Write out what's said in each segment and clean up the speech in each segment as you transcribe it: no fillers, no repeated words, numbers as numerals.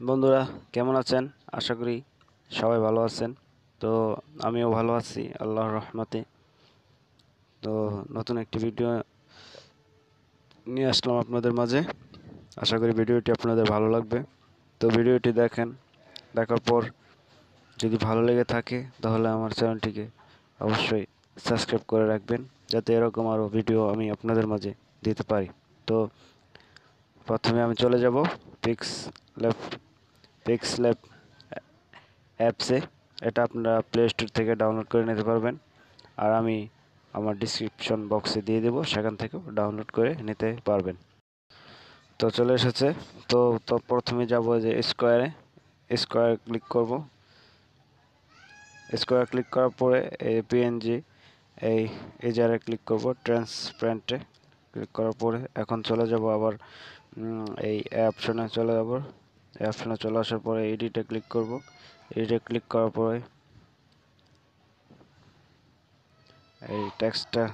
বন্ধুরা, কেমন আছেন? আশা করি সবাই ভালো আছেন। তো আমিও ভালো আছি আল্লাহর রহমতে। তো নতুন একটি ভিডিও নিয়ে আসলাম আপনাদের মাঝে। আশা করি ভিডিওটি আপনাদের ভালো লাগবে। তো ভিডিওটি দেখার পর যদি ভালো লেগে থাকে তাহলে আমার চ্যানেলটিকে অবশ্যই সাবস্ক্রাইব করে রাখবেন, যাতে এরকম আরও ভিডিও আমি আপনাদের মাঝে দিতে পারি। তো প্রথমে আমি চলে যাব pixelab অ্যাপসে। এটা আপনারা প্লে স্টোর থেকে ডাউনলোড করে নিতে পারবেন, আর আমি আমার ডিসক্রিপশন বক্সে দিয়ে দেবো, সেখান থেকেও ডাউনলোড করে নিতে পারবেন। তো চলে এসেছে। তো প্রথমে যাব যে স্কোয়ার ক্লিক করব। স্কোয়ার ক্লিক করার পরে এই পিএনজি এই জায়গায় ক্লিক করব, ট্রান্সপারেন্টে ক্লিক করার পরে এখন চলে যাব আবার এই অপশনে চলে যাব। এই অপশনে চলে আসার পরে এডিটে ক্লিক করব। এডিটে ক্লিক করার পরে এই টেক্সটটা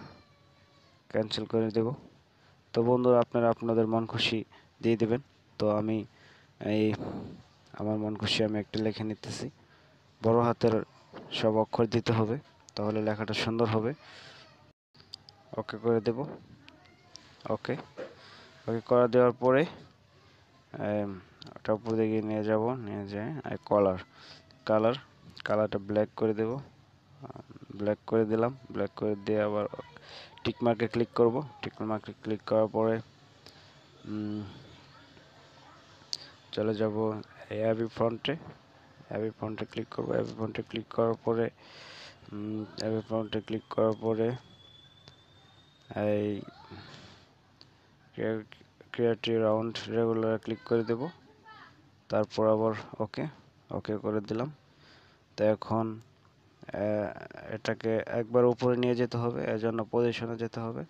ক্যান্সেল করে দেব। তো বন্ধুরা, আপনারা আপনাদের মন খুশি দিয়ে দেবেন। তো আমি আমার মন খুশি আমি একটা লিখে নিতেছি। বড় হাতের সব অক্ষর দিতে হবে, তাহলে লেখাটা সুন্দর হবে। ওকে করে দেব। ওকে ওকে করে দেওয়ার পরে ওটা উপর দিকে নিয়ে যাব, নিয়ে যায় কালারটা ব্ল্যাক করে দেব। ব্ল্যাক করে দিলাম। ব্ল্যাক করে দিয়ে আবার টিক মার্কে ক্লিক করব। টিক মার্কে ক্লিক করার পরে চলে যাব অ্যাবি ফন্টে ক্লিক করব। অ্যাবি ফন্টে ক্লিক করার পরে এই ক্রিয়েটিভ রাউন্ড রেগুলার ক্লিক করে দেব। তারপর আবার ওকে করে দিলাম। তো এখন এটাকে একবার উপরে নিয়ে যেতে হবে, এজন্য পজিশনে যেতে হবে।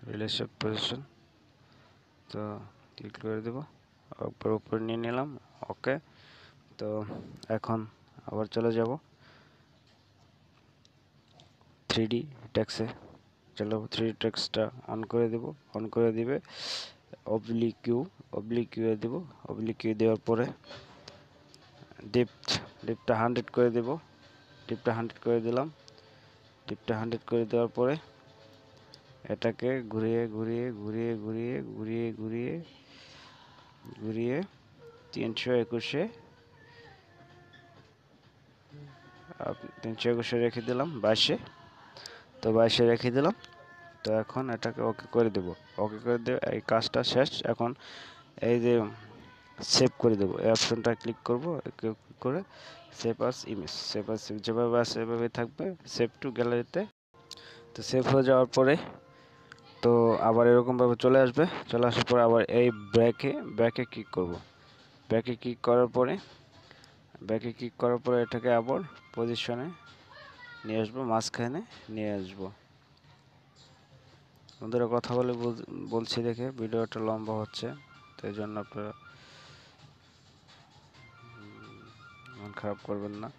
রিলেশন পজিশন, তো ক্লিক করে দেব। একবার উপরে নিয়ে নিলাম। ওকে। তো এখন আবার চলে যাব 3D টেক্সে। চলো 3D টেক্সটটা অন করে দেব। অন করে দিবে অবলিক কিউ দেব। অবলিক কিউ দেওয়ার পরে ডিপটা 100 করে দেব। ডিপটা 100 করে দিলাম। ডিপটা 100 করে দেওয়ার পরে এটাকে ঘুরিয়ে 321 রেখে দিলাম, 22। তো 22 রেখে দিলাম। তো এখন এটাকে ওকে করে দেব। ওকে করে দেব, এই কাজটা শেষ। এখন এই যে সেভ করে দেব, এই অপশনটা ক্লিক করব। ক্লিক করে সেভ আস ইমেজ, যেভাবে আছে সেভাবে থাকবে। সেভ টু গ্যালারিতে। তো সেভ হয়ে যাওয়ার পরে তো আবার এরকমভাবে চলে আসবে। চলে আসার পরে আবার এই ব্যাকে ক্লিক করব। ব্যাকে ক্লিক করার পরে এটাকে আবার পজিশনে নিয়ে আসবো, মাঝখানে নিয়ে আসবো। বন্ধুরা, কথা বলছি দেখে ভিডিওটা লম্বা হচ্ছে, তো এই জন্য আপনারা মন খারাপ করবেন না।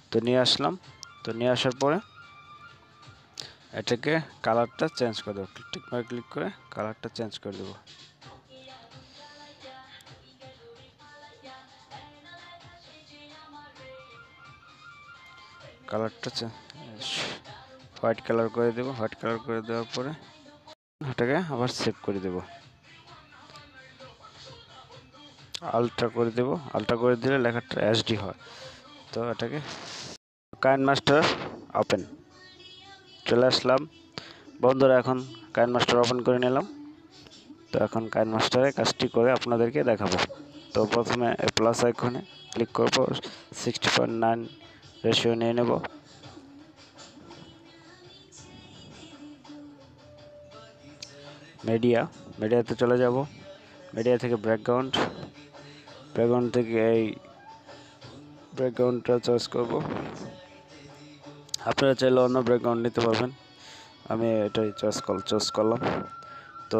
তো নিয়ে আসলাম। তো নিয়ে আসার পরে এটাকে কালারটা চেঞ্জ করে দেবো। ক্লিক করে কালারটা চেঞ্জ করে দেবো। কালারটা হোয়াইট কালার করে দেবো। হোয়াইট কালার করে দেওয়ার পরে এটাকে আবার সেভ করে দেব। আলট্রা করে দেব। আলট্রা করে দিলে লেখাটা এইচডি হয়। তো এটাকে কাইনমাস্টার ওপেন চলে আসলাম। বন্ধুরা, এখন কাইনমাস্টার ওপেন করে নিলাম। তো এখন কাইনমাস্টারে কাজটি করে আপনাদেরকে দেখাবো। তো প্রথমে প্লাস আইকনে ক্লিক করব, 60.9 রেশিও নিয়ে নেব। মিডিয়াতে চলে যাব। মিডিয়া থেকে ব্যাকগ্রাউন্ড থেকে এই ব্যাকগ্রাউন্ডটা চয়েস করব। আপনারা চাইলে অন্য ব্যাকগ্রাউন্ড নিতে পারবেন, আমি এটাই চয়েস করলাম। তো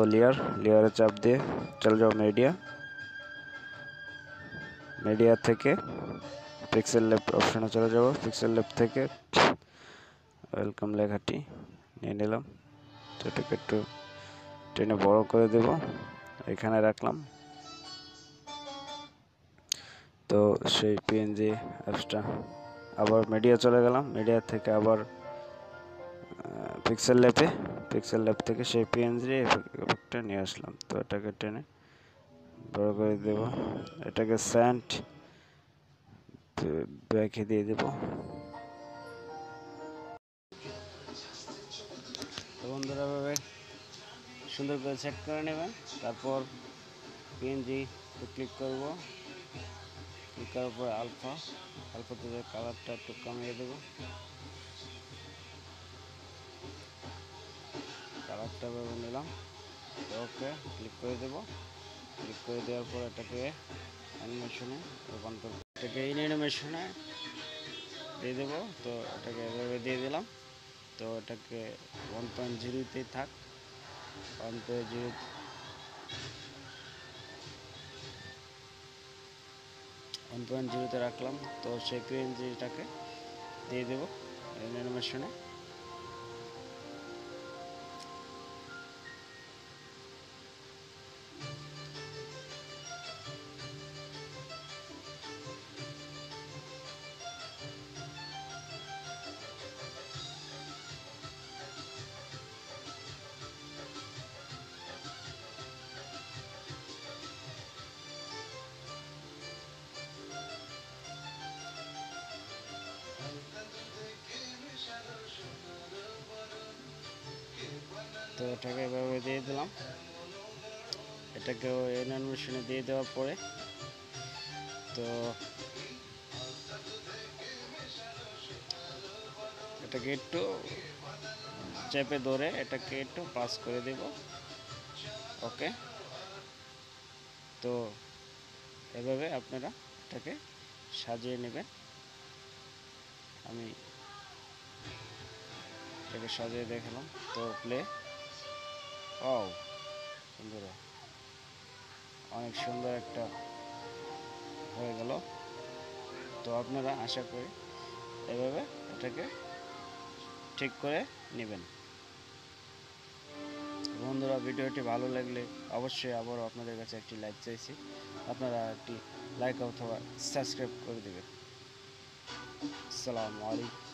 লেয়ারে চাপ দিয়ে চলে যাও মিডিয়া থেকে পিক্সেল ল্যাব অপশনে চলে যাব। পিক্সেল ল্যাব থেকে ওয়েলকাম লেখাটি নিয়ে নিলাম। তো এটাকে একটু টেনে বড় করে দেব, এখানে রাখলাম। তো সেই পিএনজি অ্যাপসটা আবার মিডিয়া চলে গেলাম, মিডিয়া থেকে আবার পিক্সেল ল্যাব থেকে সেই পিএনজি এফেক্টটা নিয়ে আসলাম। তো এটাকে টেনে বড় করে দেব, এটাকে স্যান্ড ব্যাকে দিয়ে দেব। তো বন্ধুরা ভাবে সুন্দর করে সেট করে নেবেন। তারপর পিএনজি ক্লিক করব, ক্লিক করার পর আলফাতে কালারটা একটু কমিয়ে দেব, কালারটা ভেবে নিলাম। ওকে ক্লিক করে দেব, ক্লিক করে দেওয়ার পর এটাকে অ্যানিমেশনে রূপান্তর, এটাকে অ্যানিমেশনে দিয়ে দেবো। তো এটাকে এভাবে দিয়ে দিলাম। তো এটাকে 1.0তেই থাক, 1.0তে রাখলাম। তো সেই পিএনজিটাকে দিয়ে দেবো অ্যানিমেশনে। তো এটাকে এভাবে দিয়ে দিলাম। এটাকে অ্যানিমেশনে দিয়ে দেওয়ার পরে তো এটাকে একটু চেপে ধরে এটাকে একটু পাস করে দেব। ওকে, তো এভাবে আপনারা এটাকে সাজিয়ে নেবেন। আমি এটাকে সাজিয়ে দেখালাম। তো প্লে, ও বন্ধুরা অনেক সুন্দর একটা হয়ে গেল। তো আপনারা আশা করি এভাবে এটাকে ঠিক করে নেবেন। বন্ধুরা ভিডিওটি ভালো লাগলে অবশ্যই আবারও আপনাদের কাছে একটি লাইক চাইছি, আপনারা একটি লাইক অথবা সাবস্ক্রাইব করে দেবেন। আসসালামু আলাইকুম।